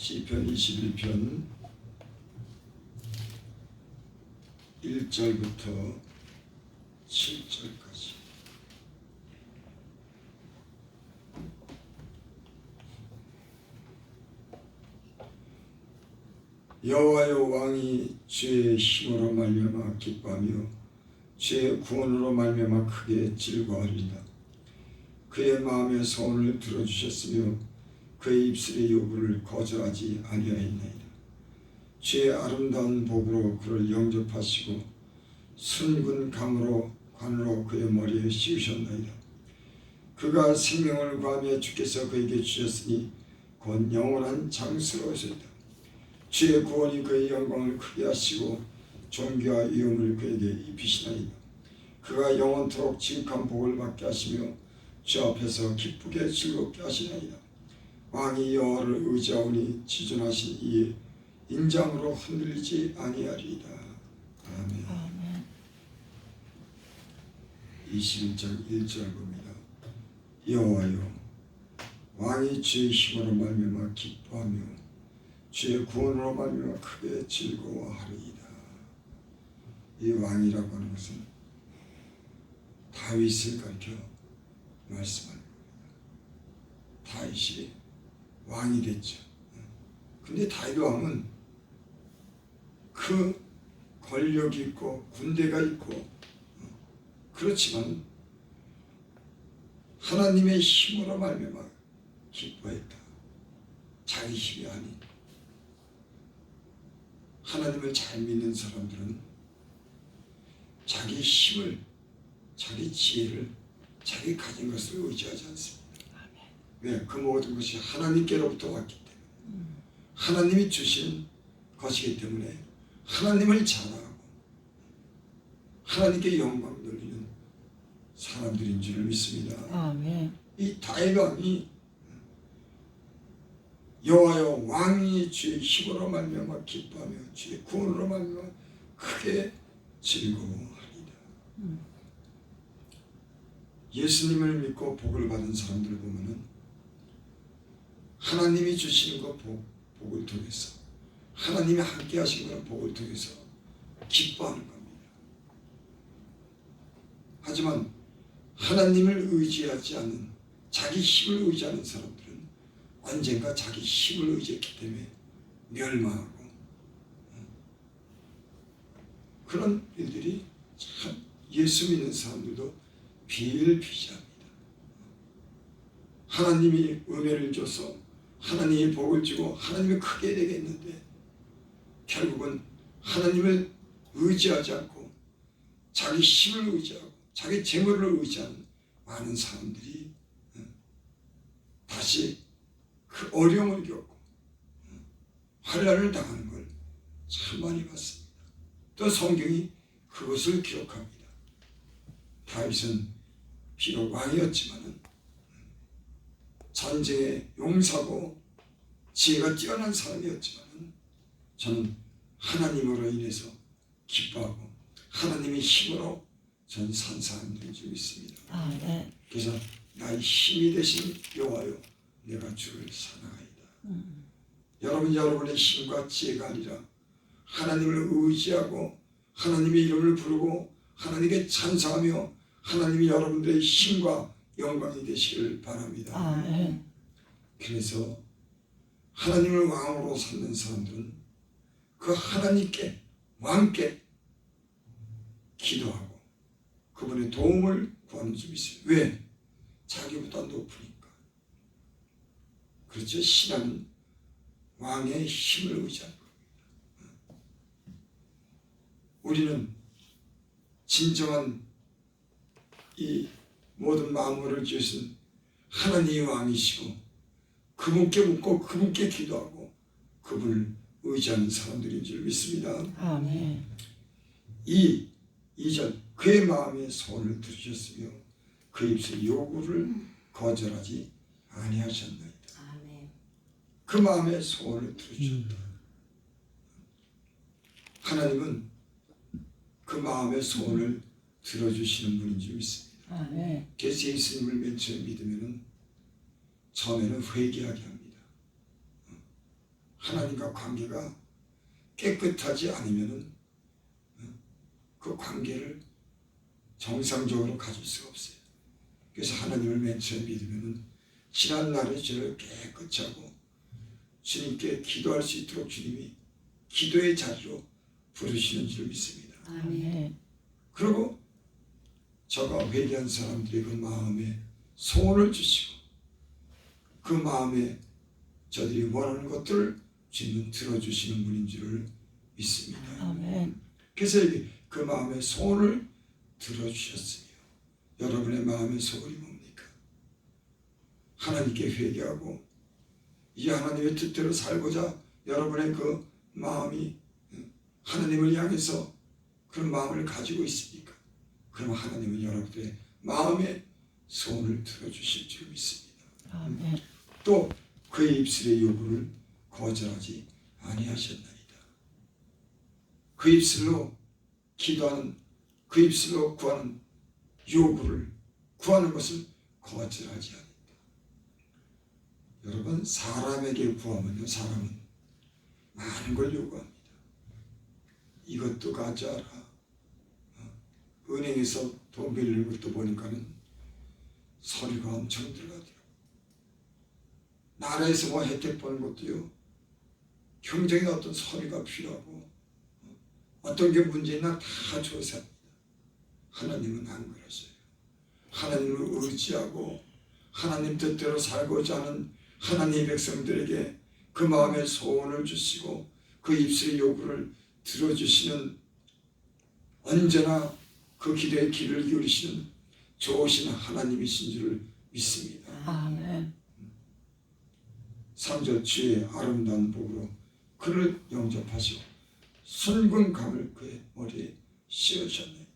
시편 21편 1절부터 7절까지. 여호와여, 왕이 주의 힘으로 말미암아 기뻐하며 주의 구원으로 말미암아 크게 즐거워하리이다. 그의 마음의 소원을 들어주셨으며 그의 입술의 요구를 거절하지 아니하였나이다. 주의 아름다운 복으로 그를 영접하시고 순군 관으로 그의 머리에 씌우셨나이다. 그가 생명을 구하며 주께서 그에게 주셨으니 곧 영원한 장수로소이다. 주의 구원이 그의 영광을 크게 하시고 존귀와 위엄을 그에게 입히시나이다. 그가 영원토록 지극한 복을 받게 하시며 주 앞에서 기쁘게 즐겁게 하시나이다. 왕이 여호와를 의지하오니 지존하신 이의 인장으로 흔들리지 아니하리이다. 아멘. 21장 1절 봅니다. 여호와여, 왕이 주의 힘으로 말미암아 기뻐하며 주의 구원으로 말미암아 크게 즐거워하리이다. 이 왕이라고 하는 것은 다윗을 가리켜 말씀하는 겁니다. 다윗이 왕이 됐죠. 근데 다윗 왕은 그 권력이 있고 군대가 있고 그렇지만 하나님의 힘으로 말미암아 기뻐했다. 자기 힘이 아닌. 하나님을 잘 믿는 사람들은 자기 힘을, 자기 지혜를, 자기 가진 것을 의지하지 않습니다. 왜? 그 모든 것이 하나님께로부터 왔기 때문에, 하나님이 주신 것이기 때문에 하나님을 자랑하고 하나님께 영광 돌리는 사람들인 줄을 믿습니다. 아멘. 이 다윗 왕이 여호와여, 왕이 주의 힘으로 말미암아 기뻐하며 주의 구원으로 말미암아 크게 즐거워하리이다. 예수님을 믿고 복을 받은 사람들을 보면은 하나님이 주시는 것 복을 통해서, 하나님이 함께 하신 그런 복을 통해서 기뻐하는 겁니다. 하지만 하나님을 의지하지 않는, 자기 힘을 의지하는 사람들은 언젠가 자기 힘을 의지했기 때문에 멸망하고, 그런 일들이 참 예수 믿는 사람들도 비일비재합니다. 하나님이 은혜를 줘서 하나님이 복을 주고 하나님이 크게 되게 했는데 결국은 하나님을 의지하지 않고 자기 힘을 의지하고 자기 재물을 의지하는 많은 사람들이 다시 그 어려움을 겪고 환난을 당하는 걸 참 많이 봤습니다. 또 성경이 그것을 기록합니다. 다윗은 비록 왕이었지만 전쟁의 용사고 지혜가 뛰어난 사람이었지만 저는 하나님으로 인해서 기뻐하고 하나님의 힘으로 전 산 사람들인 줄 믿습니다. 네. 그래서 나의 힘이 되신 여호와여, 내가 주를 사랑하이다. 여러분, 여러분의 힘과 지혜가 아니라 하나님을 의지하고 하나님의 이름을 부르고 하나님께 찬송하며 하나님이 여러분들의 힘과 영광이 되시기를 바랍니다. 그래서 하나님을 왕으로 삼는 사람들은 그 하나님께, 왕께 기도하고 그분의 도움을 구하는 줄 있어요. 왜? 자기보다 높으니까. 그렇죠. 신앙은 왕의 힘을 의지하는 겁니다. 우리는 진정한 이 모든 만물을 지으신 하나님이 왕이시고 그분께 묻고 그분께 기도하고 그분을 의지하는 사람들인 줄 믿습니다. 아멘. 2절 그의 마음의 소원을 들으셨으며 그 입술의 요구를 거절하지 아니하셨나이다. 그 마음의 소원을 들으셨다. 하나님은 그 마음의 소원을 들어주시는 분인 줄 믿습니다. 그래서 예수님을 맨 처음 믿으면 처음에는 회개하게 합니다. 하나님과 관계가 깨끗하지 않으면은 그 관계를 정상적으로 가질 수가 없어요. 그래서 하나님을 맨 처음 믿으면은 지난 날의 죄를 깨끗이 하고 주님께 기도할 수 있도록 주님이 기도의 자리로 부르시는 줄 믿습니다. 아멘. 그리고 저가 회개한 사람들의 그 마음에 소원을 주시고 그 마음에 저들이 원하는 것들을 주님은 들어주시는 분인 줄을 믿습니다. 아멘. 그래서 그 마음의 소원을 들어주셨으며 여러분의 마음의 소원이 뭡니까? 하나님께 회개하고 이 하나님의 뜻대로 살고자 여러분의 그 마음이 하나님을 향해서 그런 마음을 가지고 있습니까? 그럼 하나님은 여러분의 마음의 소원을 들어주실 줄 믿습니다. 아멘. 또 그의 입술의 요구를 거절하지 아니하셨나이다. 그 입술로 기도하는, 그 입술로 구하는 요구를 구하는 것을 거절하지 않는다. 여러분, 사람에게 구하면요, 사람은 많은 걸 요구합니다. 이것도 가져와라. 은행에서 돈 빌리는 것도 보니까는 서류가 엄청 들어가더라고요. 나라에서 뭐 혜택 보는 것도요, 경쟁에 어떤 서류가 필요하고 어떤 게 문제나 다 조사합니다. 하나님은 안 그러세요. 하나님을 의지하고 하나님 뜻대로 살고자 하는 하나님의 백성들에게 그 마음의 소원을 주시고 그 입술의 요구를 들어주시는, 언제나 그 기도의 귀를 기울이시는 좋으신 하나님이신 줄을 믿습니다. 아멘. 3절 주의 아름다운 복으로 그를 영접하시고 순금 감을 그의 머리에 씌우셨나이다.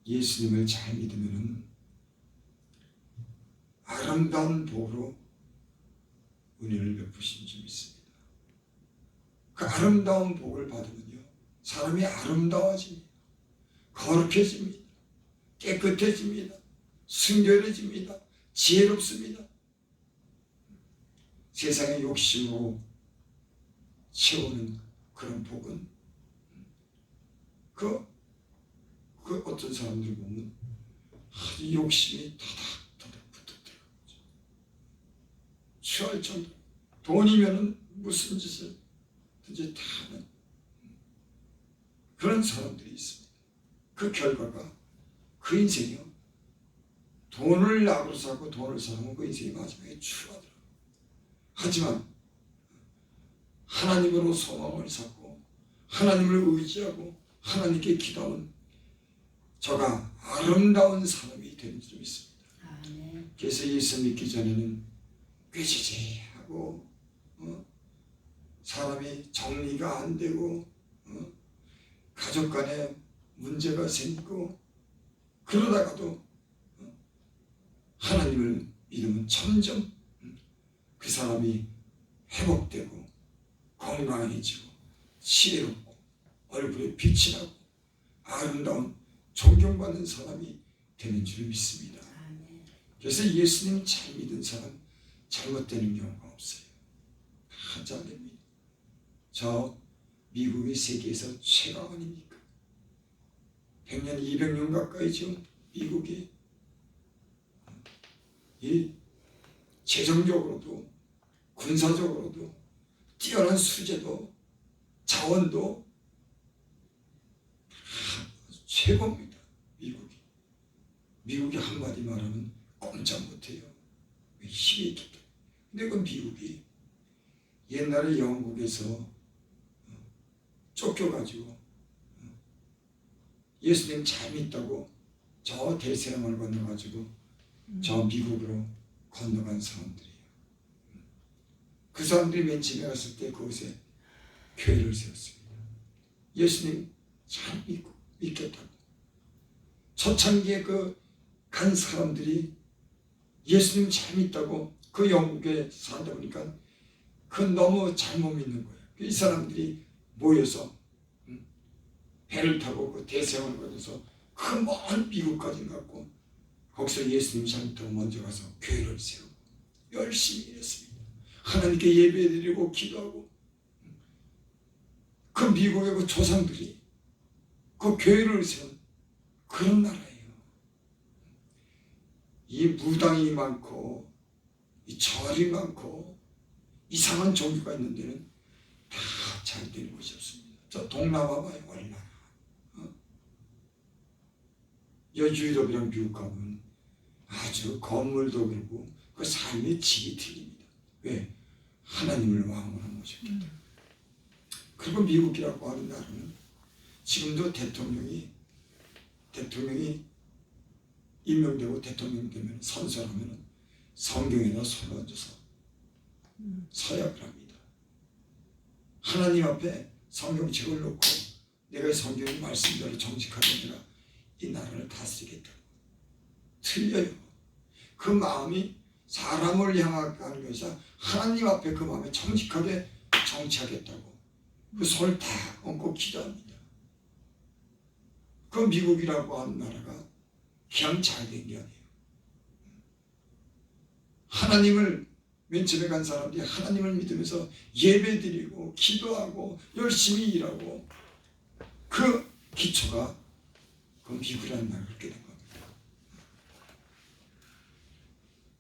예수님을 잘 믿으면 아름다운 복으로 은혜를 베푸신 줄 믿습니다. 그 아름다운 복을 받으면요, 사람이 아름다워집니다. 거룩해집니다. 깨끗해집니다. 순결해집니다. 지혜롭습니다. 세상의 욕심으로 채우는 그런 복은 그 어떤 사람들 보면 아주 욕심이 더덕더덕 붙어들어요. 취할 정도. 돈이면은 무슨 짓을 든지 다 하는 그런 사람들이 있습니다. 그 결과가 그 인생이요, 돈을 낙으로 사고 돈을 사면 그 인생이 마지막에 추하더라고요. 하지만 하나님으로 소망을 쌓고 하나님을 의지하고 하나님께 기도하는 저가 아름다운 사람이 되는 줄 믿습니다. 아멘. 그래서 예수 믿기 전에는 꾀지지하고 사람이 정리가 안 되고 가족 간에 문제가 생기고 그러다가도 하나님을 믿으면 점점 그 사람이 회복되고 건강해지고 지혜롭고 얼굴에 빛이 나고 아름다운 존경받는 사람이 되는 줄 믿습니다. 아멘. 그래서 예수님 잘 믿은 사람 잘못되는 경우가 없어요. 다 잘됩니다. 저 미국이 세계에서 최강 아닙니까? 100년, 200년 가까이 지금 미국이 이 재정적으로도 군사적으로도 뛰어난 수재도 자원도 최고입니다. 미국이 한마디 말하면 꼼짝 못해요. 힘이 있기 때문에. 근데 그 미국이 옛날에 영국에서 쫓겨가지고 예수님 잘 믿다고 저 대서양을 건너가지고 저 미국으로 건너간 사람들이에요. 그 사람들이 맨 처음에 갔을 때 그곳에 교회를 세웠습니다. 예수님 잘 믿겠다고. 초창기에 그 간 사람들이 예수님 잘 믿다고 그 영국에 살다 보니까 그 너무 잘못 믿는 거예요. 이 사람들이 모여서 배를 타고 그 대서양을 건너서 그 먼 미국까지 갔고 거기서 예수님 잘 믿다고 먼저 가서 교회를 세우고 열심히 일했습니다. 하나님께 예배드리고 기도하고, 그 미국의 그 조상들이 그 교회를 세운 그런 나라예요. 이 무당이 많고 이 절이 많고 이상한 종교가 있는 데는 다 잘 되는 것이 없습니다. 저 동남아 봐요. 얼마나 유럽이랑 미국 가면 아주 건물도 그렇고 그 삶의 질이 틀립니다. 왜? 하나님을 왕으로 모셨기 때문에. 그리고 미국이라고 하는 나라는 지금도 대통령이 임명되고 대통령 되면 선서하면 성경에다 손을 얹어서 서약을 합니다. 하나님 앞에 성경책을 놓고 내가 성경의 말씀대로 정직하게 내가 이 나라를 다스리겠다고. 틀려요. 그 마음이 사람을 향하는 것이 하나님 앞에 그 마음에 정직하게 정치하겠다고 그 손을 다 얹고 기도합니다. 그 미국이라고 하는 나라가 그냥 잘 된 게 아니에요. 하나님을 맨 처음에 간 사람들이 하나님을 믿으면서 예배드리고 기도하고 열심히 일하고 그 기초가 그 미국이라는 나라가 그렇게 된 겁니다.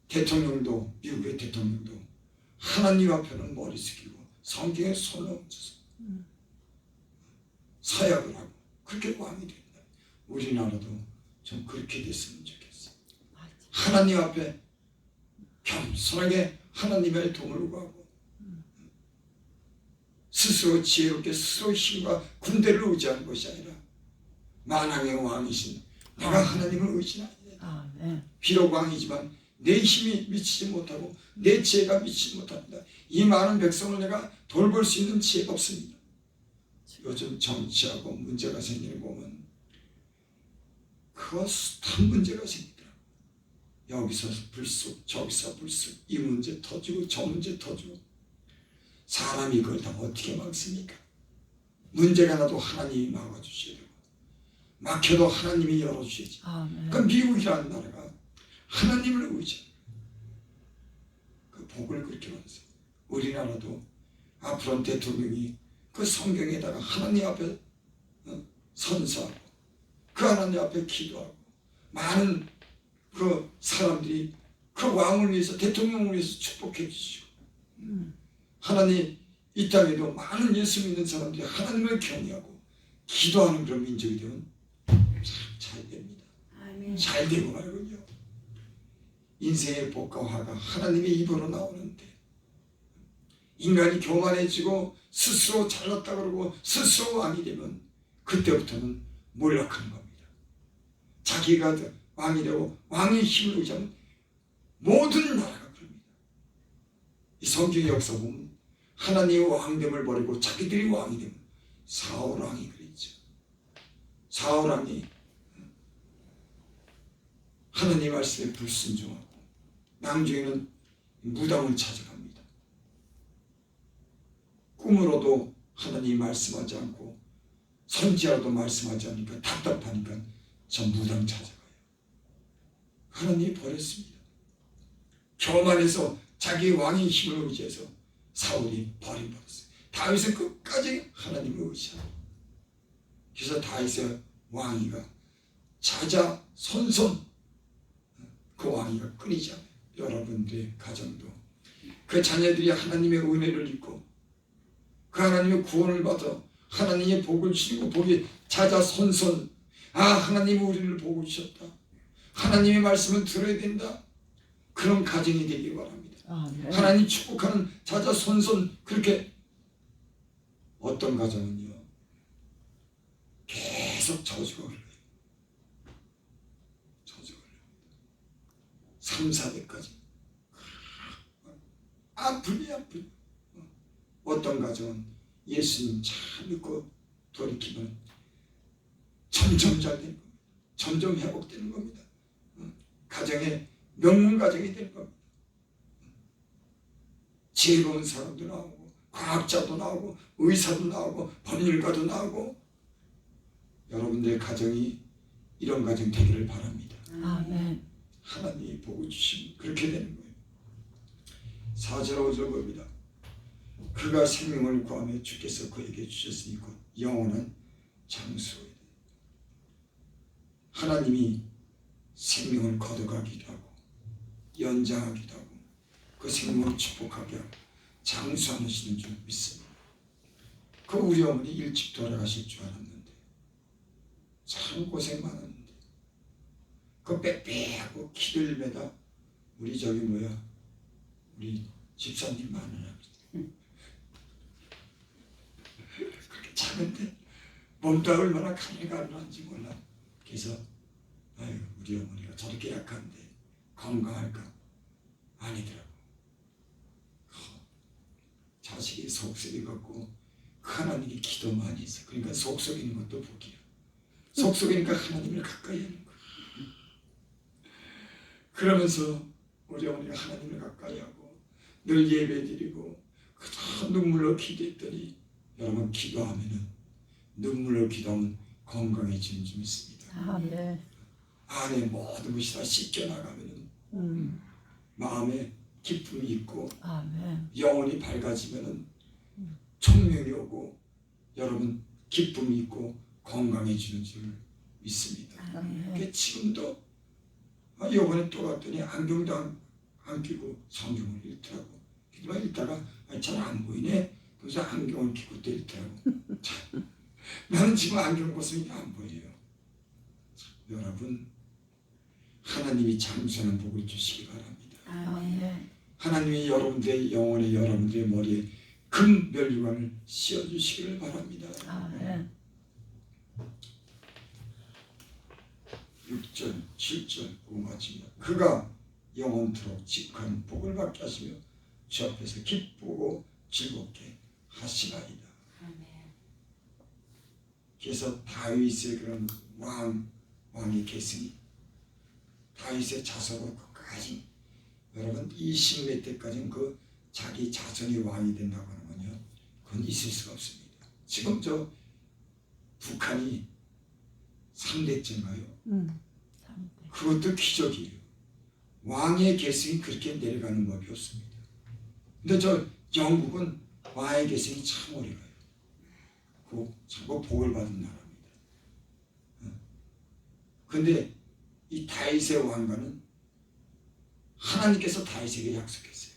대통령도 미국의 대통령도 하나님 앞에는 머리 숙이고 성경에 손을 얹어서 서약을 하고 그렇게 왕이 됩니다. 우리나라도 좀 그렇게 됐으면 좋겠어요. 하나님 앞에 겸손하게 하나님의 도움을 구하고 스스로 지혜롭게 스스로 힘과 군대를 의지하는 것이 아니라 만왕의 왕이신 내가 하나님을 의지하느냐. 비록 왕이지만 내 힘이 미치지 못하고 내 지혜가 미치지 못합니다. 이 많은 백성을 내가 돌볼 수 있는 지혜가 없습니다. 요즘 정치하고 문제가 생기는 거 보면 그거 숱한 문제가 생기더라고요. 여기서 불쑥 저기서 불쑥 이 문제 터지고 저 문제 터지고 사람이 그걸 다 어떻게 막습니까? 문제가 나도 하나님이 막아주셔야 되고 막혀도 하나님이 열어주셔야지. 그러니까 미국이라는 나라가 하나님을 의지해요. 그 복을 그렇게 받으세요. 우리나라도 앞으로 대통령이 그 성경에다가 하나님 앞에 선서하고 그 하나님 앞에 기도하고 많은 그 사람들이 그 왕을 위해서 대통령을 위해서 축복해 주시고 하나님 이 땅에도 많은 예수 믿는 사람들이 하나님을 경외하고 기도하는 그런 민족이 되면 잘 됩니다. 아멘. 잘 되고 말군요. 인생의 복과 화가 하나님의 입으로 나오는데 인간이 교만해지고 스스로 잘났다 그러고 스스로 왕이 되면 그때부터는 몰락하는 겁니다. 자기가 왕이 되고 왕의 힘을 의지하면 모든 나라가 그럽니다. 이 성경의 역사 보면 하나님의 왕됨을 버리고 자기들이 왕이 되면 사울 왕이 그랬죠. 사울 왕이 하나님의 말씀에 불순종하고 나중에는 무당을 찾아갑니다. 꿈으로도 하나님이 말씀하지 않고 선지자로도 말씀하지 않으니까 답답하니까 저 무당 찾아가요. 하나님이 버렸습니다. 교만해서 자기 왕의 힘을 의지해서 사울이 버림받았어요. 다윗은 끝까지 하나님을 의지하고 그래서 다윗의 왕위가 자자손손 그 왕위가 끊이지 않아요. 여러분들의 가정도 그 자녀들이 하나님의 은혜를 입고 그 하나님의 구원을 받아 하나님의 복을 주시고 복이 자자손손 하나님이 우리를 복을 주셨다. 하나님의 말씀을 들어야 된다. 그런 가정이 되길 바랍니다. 네. 하나님 축복하는 자자손손 그렇게 어떤 가정은요 계속 저주가 흘러요. 저주가 흘러요. 3, 4대까지 아프니 어떤 가정은 예수님 잘 믿고 돌이키면 점점 잘 되는 겁니다. 점점 회복되는 겁니다. 가정에 명문 가정이 되는 겁니다. 지혜로운 사람도 나오고 과학자도 나오고 의사도 나오고 법률가도 나오고 여러분들의 가정이 이런 가정 되기를 바랍니다. 아멘. 하나님이 복을 주시면 그렇게 되는 거예요. 4절 5절 봅니다. 그가 생명을 구하며 주께서 그에게 주셨으니 곧 영원한 장수로이다. 하나님이 생명을 거둬가기도 하고 연장하기도 하고 그 생명을 축복하게 하고 장수하시는 줄 믿습니다. 그 우리 어머니 일찍 돌아가실 줄 알았는데 참 고생 많았는데 그 빼빼하고 키를 매다 우리 저기 우리 집사님 마누라 그렇게 작은데 몸도 얼마나 가늘가늘한지 몰라. 그래서 아유 우리 어머니가 저렇게 약한데 건강할까? 아니더라고. 자식이 속썩이갖고 하나님께 기도 많이 했어. 그러니까 속썩이는 것도 복이야. 속썩이니까 하나님을 가까이 하는 거야. 그러면서 우리 어머니가 하나님을 가까이 하고 늘 예배드리고 그저 눈물로 기도했더니 여러분 기도하면은 눈물로 기도하면 건강해지는 줄 믿습니다. 아멘. 안에 모든 것이 다 씻겨나가면은 마음에 기쁨이 있고 아멘. 영혼이 밝아지면은 총명이 오고 여러분 기쁨이 있고 건강해지는 줄 믿습니다. 아멘. 지금도 이번에 또 갔더니 안경도 안 끼고 성경을 읽더라고. 읽다가 잘 안 보이네. 그래서 안경을 끼고 또 읽더라고. 나는 지금 안경 벗으면 안 보여요. 여러분 하나님이 장수하는 복을 주시기 바랍니다. 아멘. 하나님이 여러분들의 영혼에 여러분들의 머리에 금 멸류관을 씌워주시기를 바랍니다. 아멘. 6절 7절 보고 마칩니다. 그가 영원토록 지극한 복을 받게 하시며 주 앞에서 기쁘고 즐겁게 하시나이다. 아멘. 그래서 다윗의 그런 왕의 계승이 다윗의 자손으로 끝까지 여러분 20몇 대까지는 그 자기 자손이 왕이 된다고 하는 건요, 그건 있을 수가 없습니다. 지금 저 북한이 3대째인가요? 3대. 그것도 기적이에요. 왕의 계승이 그렇게 내려가는 법이 없습니다. 근데 저 영국은 왕의 계승이 참 오래 가요. 참 복을 받은 나라입니다. 근데 이 다윗의 왕가는 하나님께서 다윗에게 약속했어요.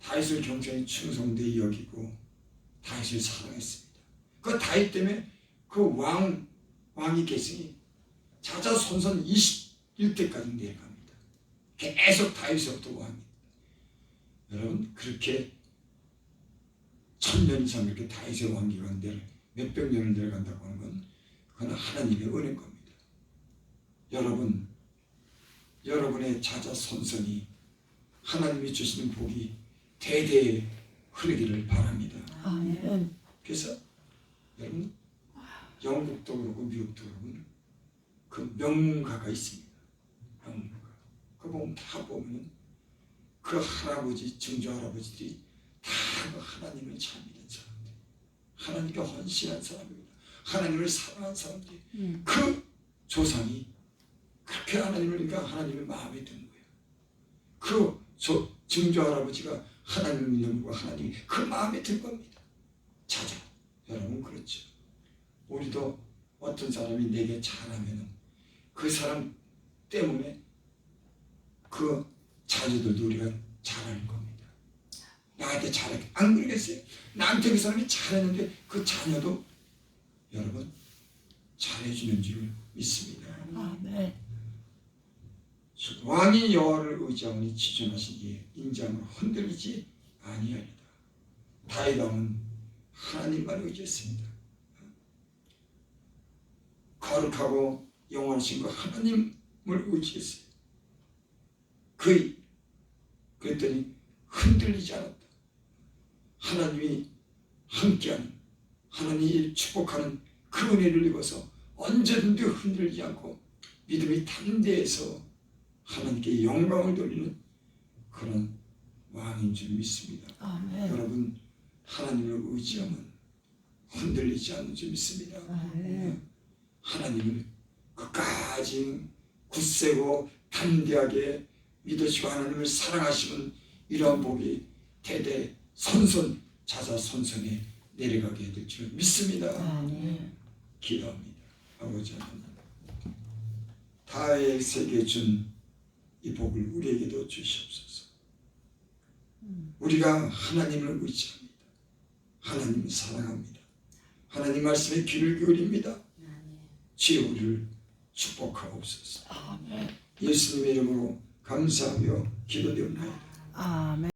다윗을 경전히 충성되이 여기고 다윗을 사랑했습니다. 그 다윗 때문에 그 왕의 계승이 자자손손 21대까지 내려갑니다. 계속 다윗으로부터 왕입니다. 여러분 그렇게 1000년 이상 이렇게 다윗의 왕기가 몇백 년을 내려간다고 하는 건 그건 하나님의 은혜인 겁니다. 여러분의 자자손손이 하나님이 주시는 복이 대대에 흐르기를 바랍니다. 아멘. 그래서 여러분 영국도 그렇고 미국도 그렇고 그 명문가가 있습니다. 명문가. 그 보면 다 보면 그 할아버지, 증조 할아버지들이 다 그 하나님을 잘 믿은 사람들, 하나님께 헌신한 사람입니다. 하나님을 사랑한 사람들. 그 조상이 그렇게 하나님을 그러니까 하나님의 마음에 든 거예요. 그 증조 할아버지가 하나님을 믿는 거고 하나님이 그 마음에 든 겁니다. 자자, 여러분 그렇죠. 우리도 어떤 사람이 내게 잘하면은 그 사람 때문에 그 자녀들도 우리가 잘하는 겁니다. 나한테 잘해 안 그러겠어요? 나한테 그 사람이 잘했는데 그 자녀도 여러분 잘해주는 줄 믿습니다. 아멘. 왕이 여호와를 의지하니 지존하신 이에 인자함으로 흔들리지 아니하리다. 다윗 왕은 하나님만 의지했습니다. 거룩하고 영원하신 그 하나님을 의지했어요. 그랬더니 흔들리지 않았다. 하나님이 함께하는, 하나님이 축복하는 그 은혜를 입어서 언제든지 흔들리지 않고 믿음이 담대해서 하나님께 영광을 돌리는 그런 왕인 줄 믿습니다. 아멘. 여러분 하나님을 의지하면 흔들리지 않는 줄 믿습니다. 아멘. 하나님을 끝까지 굳세고 담대하게 믿으시고 하나님을 사랑하시면 이러한 복이 대대 선선 자자손손에 내려가게 될 줄 믿습니다. 아멘. 기도합니다. 아버지 하나님, 다윗에게 준 이 복을 우리에게도 주시옵소서. 우리가 하나님을 의지합니다. 하나님을 사랑합니다. 하나님 말씀에 귀를 기울입니다. 주여 우리를 축복하옵소서. 아멘. 예수님의 이름으로 감사하며 기도드립니다. 아멘.